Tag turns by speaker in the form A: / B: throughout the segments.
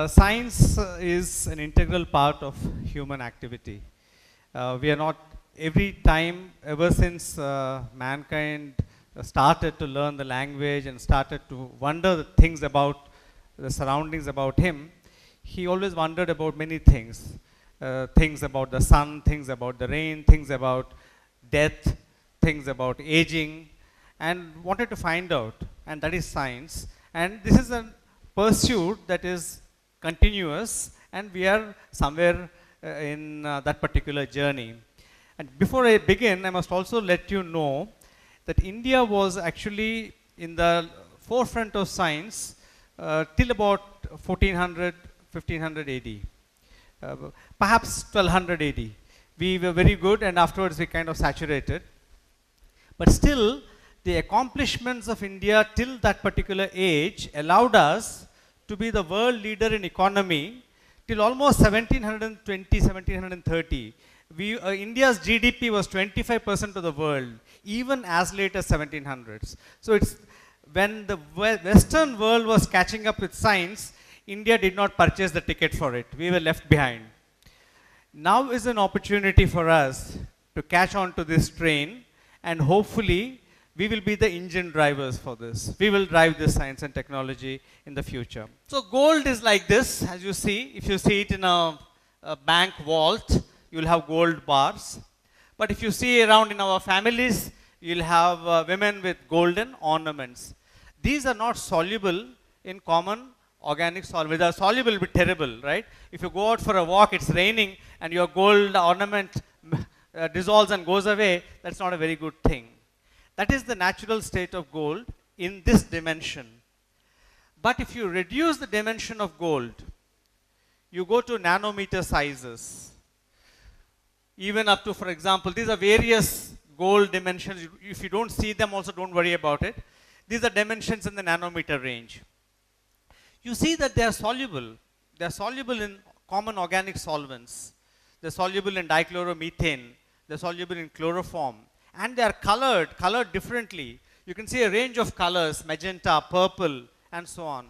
A: Science is an integral part of human activity. We are not, every time, ever since mankind started to learn the language and started to wonder the things about the surroundings about him, he always wondered about many things. Things about the sun, things about the rain, things about death, things about aging, and wanted to find out, and that is science. And this is a pursuit that is continuous, and we are somewhere in that particular journey. And before I begin, I must also let you know that India was actually in the forefront of science till about 1400, 1500 AD, perhaps 1200 AD. We were very good, and afterwards we kind of saturated. But still, the accomplishments of India till that particular age allowed us to be the world leader in economy till almost 1720, 1730. India's GDP was 25% of the world, even as late as 1700s. So it's when the Western world was catching up with science, India did not purchase the ticket for it. We were left behind. Now is an opportunity for us to catch on to this train, and hopefully we will be the engine drivers for this. We will drive this science and technology in the future. So gold is like this, as you see. If you see it in a bank vault, you will have gold bars. But if you see around in our families, you will have women with golden ornaments. These are not soluble in common organic solvent. They are soluble, will be terrible, right? If you go out for a walk, it's raining, and your gold ornament dissolves and goes away, that's not a very good thing. That is the natural state of gold in this dimension. But if you reduce the dimension of gold, you go to nanometer sizes. Even up to, for example, these are various gold dimensions. If you don't see them, also don't worry about it. These are dimensions in the nanometer range. You see that they are soluble. They are soluble in common organic solvents. They are soluble in dichloromethane. They are soluble in chloroform. And they are colored differently. You can see a range of colors, magenta, purple, and so on.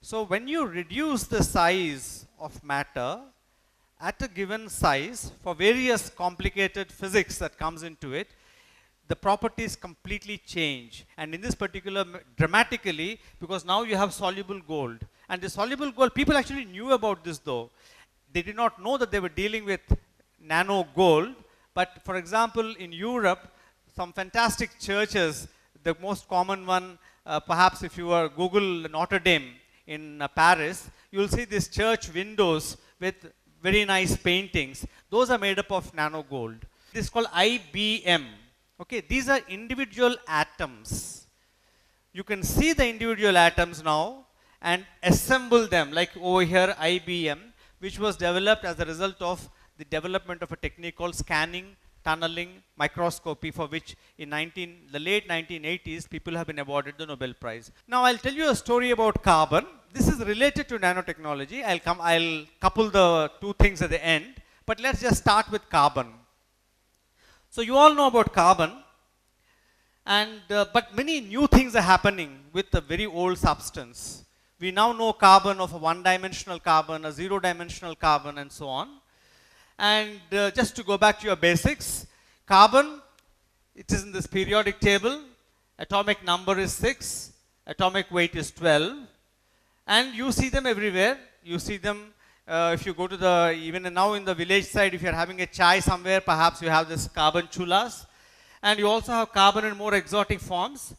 A: So when you reduce the size of matter at a given size for various complicated physics that comes into it, the properties completely change. And in this particular, dramatically, because now you have soluble gold. And the soluble gold, people actually knew about this though. They did not know that they were dealing with nano gold. But for example, in Europe, some fantastic churches, the most common one, perhaps if you Google Notre Dame in Paris, you will see these church windows with very nice paintings. Those are made up of nano gold. This is called IBM. Okay, these are individual atoms. You can see the individual atoms now and assemble them, like over here IBM, which was developed as a result of the development of a technique called scanning, tunneling, microscopy, for which in the late 1980s, people have been awarded the Nobel Prize. Now I'll tell you a story about carbon. This is related to nanotechnology. I'll couple the two things at the end, but let's just start with carbon. So you all know about carbon, and but many new things are happening with a very old substance. We now know carbon of a one-dimensional carbon, a zero-dimensional carbon, and so on. And just to go back to your basics, carbon, it is in this periodic table. Atomic number is 6, atomic weight is 12, and you see them everywhere. You see them if you go to even now in the village side, if you're having a chai somewhere, perhaps you have this carbon chulas. And you also have carbon in more exotic forms.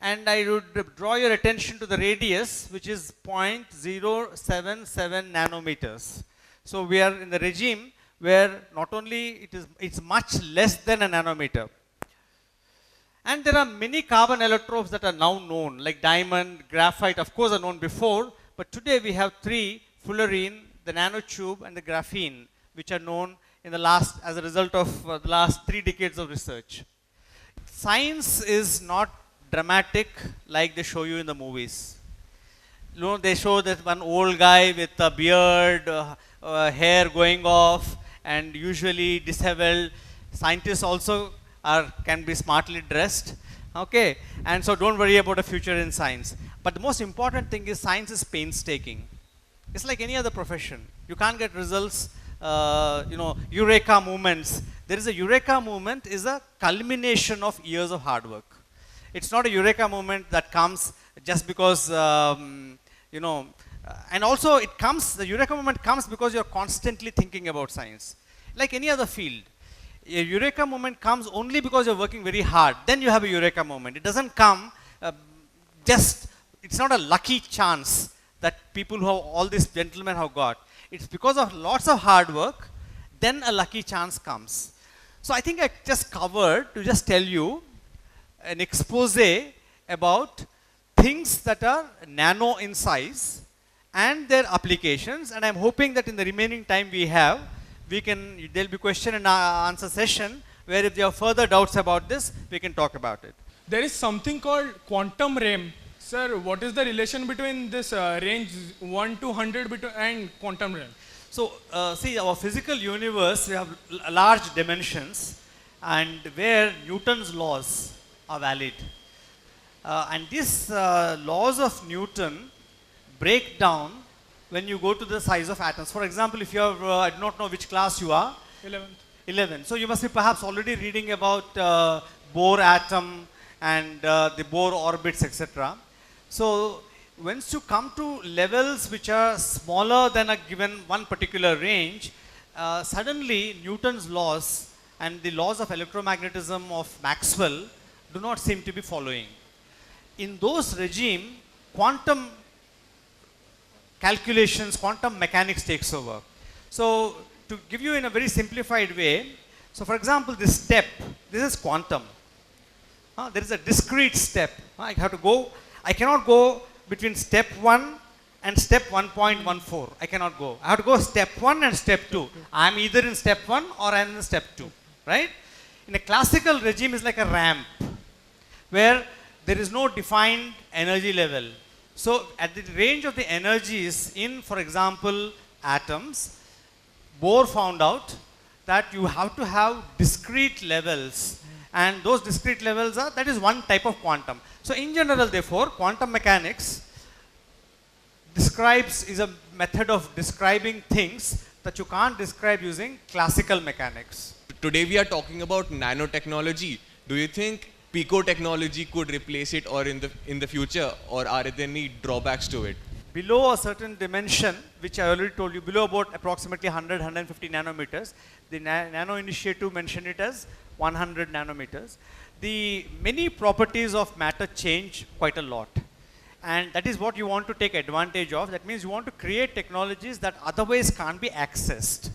A: And I would draw your attention to the radius, which is 0.077 nanometers. So we are in the regime where not only it's much less than a nanometer. And there are many carbon allotropes that are now known, like diamond, graphite, of course are known before, but today we have three: fullerene, the nanotube, and the graphene, which are known as a result of the last 3 decades of research. Science is not dramatic like they show you in the movies. You know, they show that one old guy with a beard, hair going off, and usually disheveled. Scientists also can be smartly dressed. Okay, and so don't worry about a future in science. But the most important thing is science is painstaking. It's like any other profession. You can't get results, eureka moments. There is a eureka moment is a culmination of years of hard work. It's not a eureka moment that comes just because, and also the eureka moment comes because you're constantly thinking about science. Like any other field. A eureka moment comes only because you're working very hard. Then you have a eureka moment. It doesn't come it's not a lucky chance that people who have all these gentlemen have got. It's because of lots of hard work, then a lucky chance comes. So I think I just covered to just tell you an expose about things that are nano in size and their applications, and I'm hoping that in the remaining time there'll be question and answer session where if there are further doubts about this, we can talk about it.
B: There is something called quantum realm. Sir, what is the relation between this range 1 to 100 and quantum realm?
A: So, see, our physical universe, we have large dimensions, and where Newton's laws are valid. And these laws of Newton break down when you go to the size of atoms. For example, if you have, I do not know which class you are.
B: 11th.
A: 11. So you must be perhaps already reading about Bohr atom and the Bohr orbits, etc. So once you come to levels which are smaller than a given one particular range, suddenly Newton's laws and the laws of electromagnetism of Maxwell do not seem to be following. In those regime, quantum calculations, quantum mechanics takes over. So to give you in a very simplified way, so for example, this step, this is quantum. There is a discrete step. I cannot go between step 1 and step 1.14. I cannot go. I have to go step 1 and step 2. I am either in step 1 or I am in step 2. Right? In a classical regime, it's like a ramp where there is no defined energy level. So at the range of the energies in, for example, atoms, Bohr found out that you have to have discrete levels, and those discrete levels that is one type of quantum. So in general, therefore, quantum mechanics is a method of describing things that you can't describe using classical mechanics.
C: Today we are talking about nanotechnology. Do you think pico technology could replace it, or in the future, or are there any drawbacks to it?
A: Below a certain dimension, which I already told you, below about approximately 150 nanometers, the Nano Initiative mentioned it as 100 nanometers. The many properties of matter change quite a lot. And that is what you want to take advantage of. That means you want to create technologies that otherwise can't be accessed.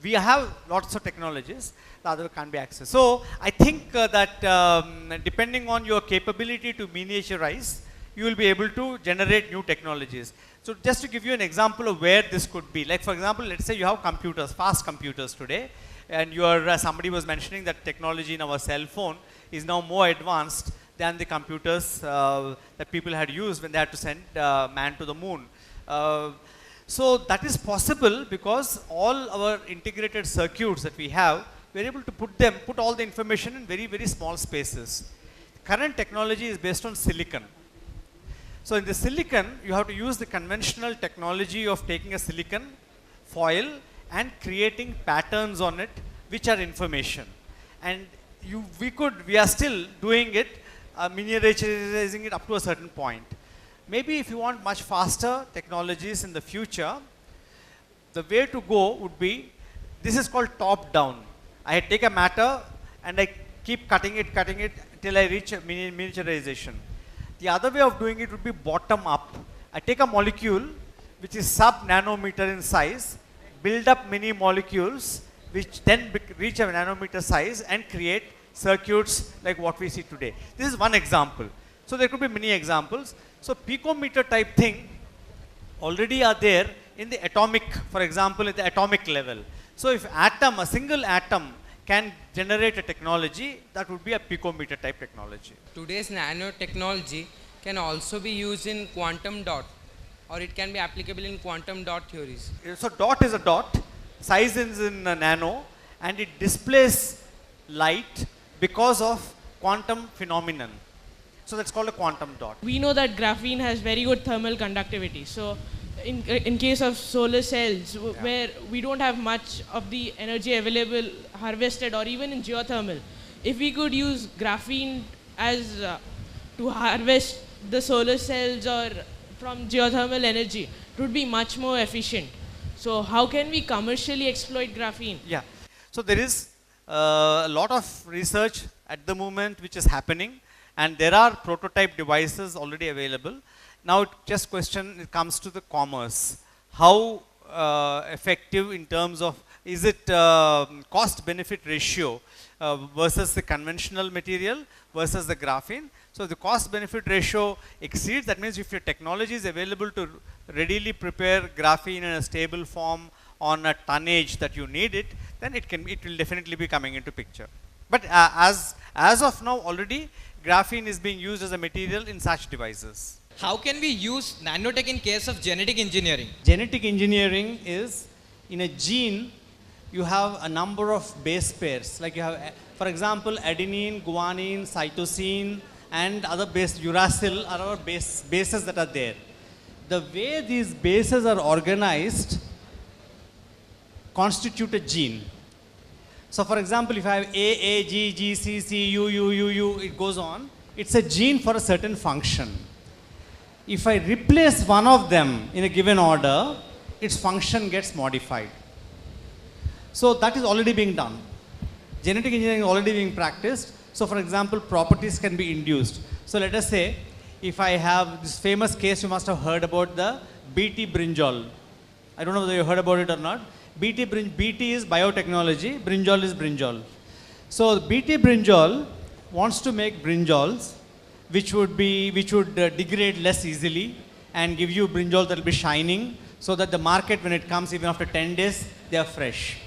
A: We have lots of technologies that otherwise can't be accessed. So I think that depending on your capability to miniaturize, you will be able to generate new technologies. So just to give you an example of where this could be, like for example, let's say you have computers, fast computers today, and somebody was mentioning that technology in our cell phone is now more advanced than the computers that people had used when they had to send man to the moon. So that is possible because all our integrated circuits that we have, we're able to put all the information in very, very small spaces. Current technology is based on silicon. So in the silicon, you have to use the conventional technology of taking a silicon foil and creating patterns on it, which are information. And we are still doing it, miniaturizing it up to a certain point. Maybe if you want much faster technologies in the future, the way to go would be, this is called top down. I take a matter and I keep cutting it till I reach a miniaturization. The other way of doing it would be bottom up. I take a molecule which is sub-nanometer in size, build up many molecules which then reach a nanometer size and create circuits like what we see today. This is one example. So there could be many examples. So picometer type thing already are there in the atomic, for example, at the atomic level. So if a single atom can generate a technology, that would be a picometer type technology.
D: Today's nanotechnology can also be used in quantum dot, or it can be applicable in quantum dot theories.
A: So dot is a dot, size is in nano, and it displays light because of quantum phenomenon. So that's called a quantum dot.
E: We know that graphene has very good thermal conductivity. So in case of solar cells, where we don't have much of the energy available harvested, or even in geothermal, if we could use graphene as to harvest the solar cells or from geothermal energy, it would be much more efficient. So how can we commercially exploit graphene?
A: Yeah. So there is a lot of research at the moment which is happening, and there are prototype devices already available. Now it comes to the commerce. How effective in terms of, is it cost benefit ratio versus the conventional material versus the graphene? So the cost benefit ratio exceeds, that means if your technology is available to readily prepare graphene in a stable form on a tonnage that you need it, then it will definitely be coming into picture. But as of now, already graphene is being used as a material in such devices.
F: How can we use nanotech in case of genetic engineering?
G: Genetic engineering is, in a gene, you have a number of base pairs. Like you have, for example, adenine, guanine, cytosine, and other base, uracil are our bases that are there. The way these bases are organized constitute a gene. So for example, if I have A, G, G, C, C, U, it goes on. It's a gene for a certain function. If I replace one of them in a given order, its function gets modified. So that is already being done. Genetic engineering is already being practiced. So for example, properties can be induced. So let us say, if I have this famous case, you must have heard about the BT brinjal. I don't know whether you heard about it or not. BT is biotechnology, brinjal is brinjal. So BT brinjal wants to make brinjals which would degrade less easily and give you brinjal that will be shining, so that the market, when it comes even after 10 days, they are fresh.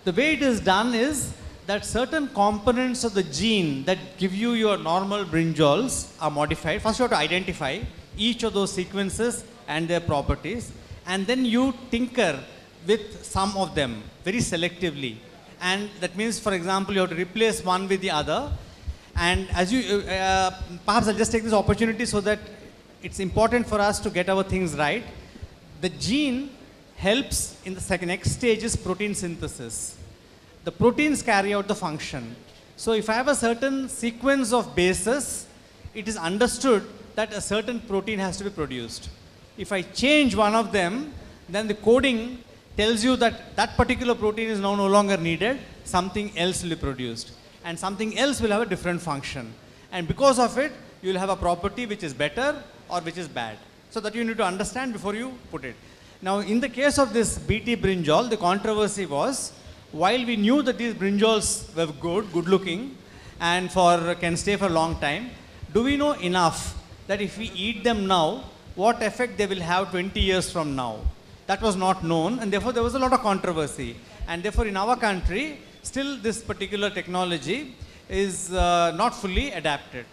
G: The way it is done is that certain components of the gene that give you your normal brinjals are modified. First you have to identify each of those sequences and their properties, and then you tinker with some of them very selectively. And that means, for example, you have to replace one with the other. And as you, perhaps I'll just take this opportunity so that it's important for us to get our things right. The gene helps in the next stage is protein synthesis. The proteins carry out the function. So if I have a certain sequence of bases, it is understood that a certain protein has to be produced. If I change one of them, then the coding tells you that that particular protein is now no longer needed, something else will be produced. And something else will have a different function. And because of it, you will have a property which is better or which is bad. So that you need to understand before you put it. Now in the case of this BT brinjal, the controversy was, while we knew that these brinjals were good looking, and can stay for a long time, do we know enough that if we eat them now, what effect they will have 20 years from now? That was not known, and therefore there was a lot of controversy. And therefore in our country, still this particular technology is not fully adapted.